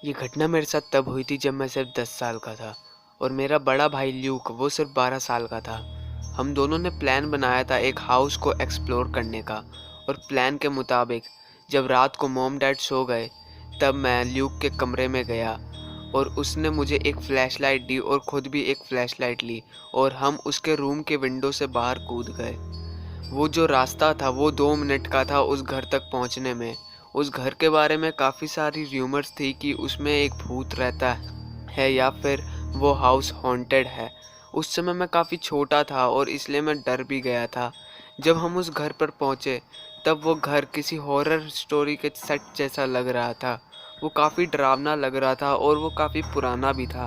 ये घटना मेरे साथ तब हुई थी जब मैं सिर्फ 10 साल का था और मेरा बड़ा भाई ल्यूक वो सिर्फ 12 साल का था। हम दोनों ने प्लान बनाया था एक हाउस को एक्सप्लोर करने का, और प्लान के मुताबिक जब रात को मॉम डैड सो गए तब मैं ल्यूक के कमरे में गया और उसने मुझे एक फ़्लैशलाइट दी और ख़ुद भी एक फ़्लैशलाइट ली और हम उसके रूम के विंडो से बाहर कूद गए। वो जो रास्ता था वो 2 मिनट का था उस घर तक पहुंचने में। उस घर के बारे में काफ़ी सारी र्यूमर्स थी कि उसमें एक भूत रहता है या फिर वो हाउस हॉन्टेड है। उस समय मैं काफ़ी छोटा था और इसलिए मैं डर भी गया था। जब हम उस घर पर पहुंचे तब वो घर किसी हॉरर स्टोरी के सेट जैसा लग रहा था। वो काफ़ी डरावना लग रहा था और वो काफ़ी पुराना भी था।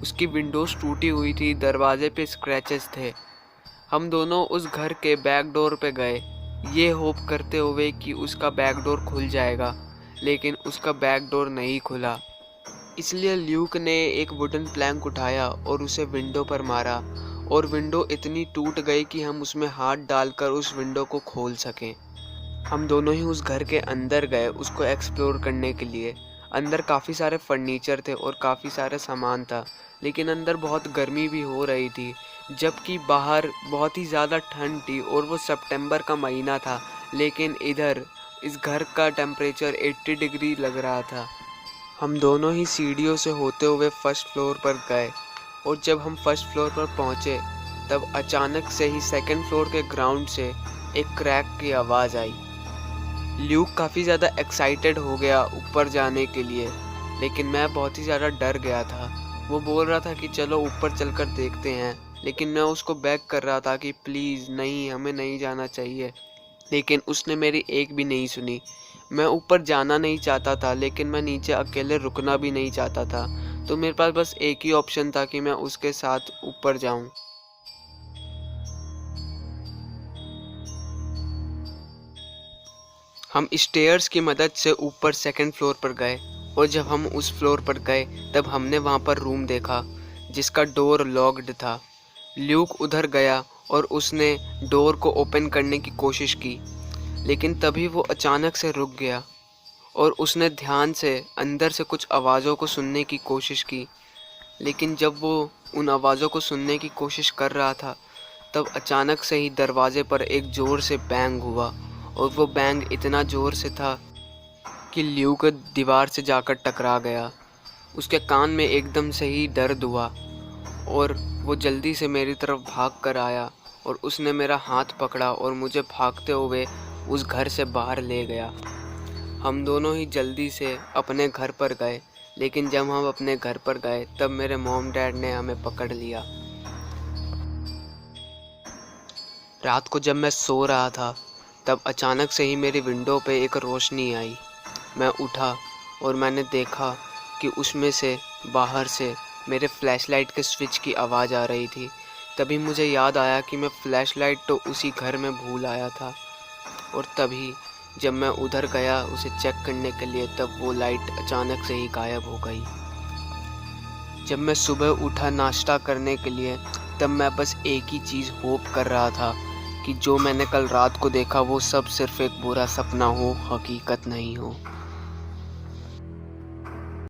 उसकी विंडोज़ टूटी हुई थी, दरवाजे पे स्क्रैचेस थे। हम दोनों उस घर के बैक डोर पे गए, ये होप करते हुए कि उसका बैक डोर खुल जाएगा, लेकिन उसका बैक डोर नहीं खुला। इसलिए ल्यूक ने एक वुडन प्लैंक उठाया और उसे विंडो पर मारा और विंडो इतनी टूट गई कि हम उसमें हाथ डालकर उस विंडो को खोल सकें। हम दोनों ही उस घर के अंदर गए उसको एक्सप्लोर करने के लिए। अंदर काफ़ी सारे फर्नीचर थे और काफ़ी सारे सामान था, लेकिन अंदर बहुत गर्मी भी हो रही थी, जबकि बाहर बहुत ही ज़्यादा ठंड थी और वो सितंबर का महीना था। लेकिन इधर इस घर का टेम्परेचर 80 डिग्री लग रहा था। हम दोनों ही सीढ़ियों से होते हुए फर्स्ट फ्लोर पर गए और जब हम फर्स्ट फ्लोर पर पहुँचे तब अचानक से ही सेकंड फ्लोर के ग्राउंड से एक क्रैक की आवाज़ आई। ल्यूक काफ़ी ज़्यादा एक्साइटेड हो गया ऊपर जाने के लिए, लेकिन मैं बहुत ही ज़्यादा डर गया था। वो बोल रहा था कि चलो ऊपर चलकर देखते हैं, लेकिन मैं उसको बेग कर रहा था कि प्लीज़ नहीं, हमें नहीं जाना चाहिए। लेकिन उसने मेरी एक भी नहीं सुनी। मैं ऊपर जाना नहीं चाहता था, लेकिन मैं नीचे अकेले रुकना भी नहीं चाहता था, तो मेरे पास बस एक ही ऑप्शन था कि मैं उसके साथ ऊपर जाऊँ। हम स्टेयर्स की मदद से ऊपर सेकंड फ्लोर पर गए और जब हम उस फ्लोर पर गए तब हमने वहाँ पर रूम देखा जिसका डोर लॉक्ड था। ल्यूक उधर गया और उसने डोर को ओपन करने की कोशिश की, लेकिन तभी वो अचानक से रुक गया और उसने ध्यान से अंदर से कुछ आवाज़ों को सुनने की कोशिश की। लेकिन जब वो उन आवाज़ों को सुनने की कोशिश कर रहा था तब अचानक से ही दरवाजे पर एक ज़ोर से बैंग हुआ और वो बैंग इतना ज़ोर से था कि ल्यूक दीवार से जाकर टकरा गया। उसके कान में एकदम से ही दर्द हुआ और वो जल्दी से मेरी तरफ भाग कर आया और उसने मेरा हाथ पकड़ा और मुझे भागते हुए उस घर से बाहर ले गया। हम दोनों ही जल्दी से अपने घर पर गए, लेकिन जब हम अपने घर पर गए तब मेरे मॉम डैड ने हमें पकड़ लिया। रात को जब मैं सो रहा था तब अचानक से ही मेरी विंडो पे एक रोशनी आई। मैं उठा और मैंने देखा कि उसमें से बाहर से मेरे फ्लैशलाइट के स्विच की आवाज़ आ रही थी। तभी मुझे याद आया कि मैं फ्लैशलाइट तो उसी घर में भूल आया था, और तभी जब मैं उधर गया उसे चेक करने के लिए तब वो लाइट अचानक से ही गायब हो गई। जब मैं सुबह उठा नाश्ता करने के लिए तब मैं बस एक ही चीज़ होप कर रहा था कि जो मैंने कल रात को देखा वो सब सिर्फ एक बुरा सपना हो, हकीकत नहीं हो।